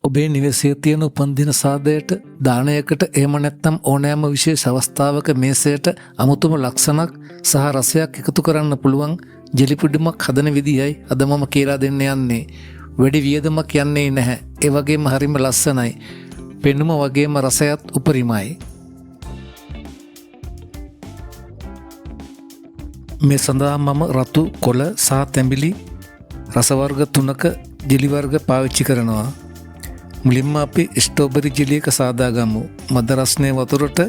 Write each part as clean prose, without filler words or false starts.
ඔබේ නිවසේ තියෙන උපන්දින සාදයට දානයකට එහෙම නැත්නම් ඕනෑම විශේෂ අවස්ථාවක මේසයට අමුතුම ලක්ෂණක් සහ රසයක් එකතු කරන්න පුළුවන් ජෙලි පිඩුමක් හදන විදියයි අද මම කියලා දෙන්න යන්නේ. වැඩි වියදමක් යන්නේ නැහැ. ඒ වගේම හරිම ලස්සනයි. පෙනුම වගේම රසයත් උපරිමයි. මේ සඳහා මම රතු, කොළ සහ තැඹිලි රස වර්ග 3ක ජෙලි වර්ග පාවිච්චි කරනවා. මුලින්ම අපි ස්ට්‍රෝබෙරි ජෙලි එක සාදා ගමු. මද රස්නේ වතුරට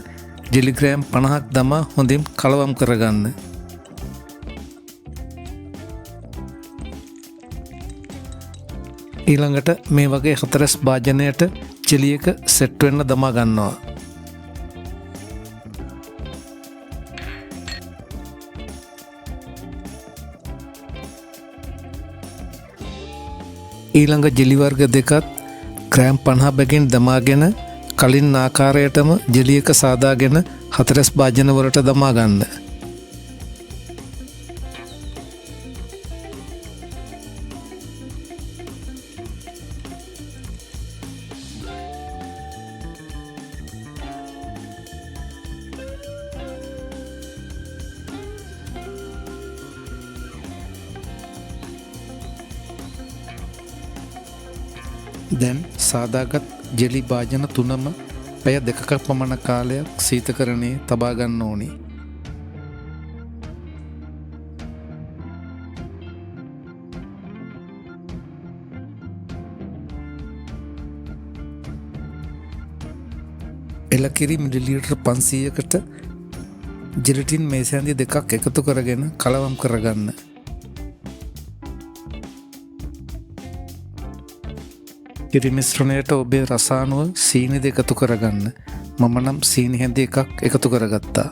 ජෙලි ග්‍රෑම් 50ක් දමා හොඳින් කලවම් කරගන්න. ඊළඟට මේ වගේ 4 භාජනයට ජෙලි එක සෙට් වෙන්න දමා ගන්නවා. ඊළඟ ජෙලි වර්ග දෙකත් ග්‍රෑම් 50 බැගින් දමාගෙන කලින් ආකාරයටම ජෙලි එක සාදාගෙන 4 භාජන වලට දමා ගන්න. දැන් සාදාගත් ජෙලි භාජන 3ම පැය 2ක පමණ කාලයක් සීතකරණයේ තබා ගන්න ඕනි. එලකිරි මිලිලීටර් 500කට ජෙලටින් මේසැඳි 2ක් එකතු කරගෙන කලවම් කරගන්න. කිරි මිශ්‍රණයට ඔබේ රසානුව සීනි දෙක එකතු කරගන්න. මම නම් සීනි හැඳි එකක් එකතු කරගත්තා.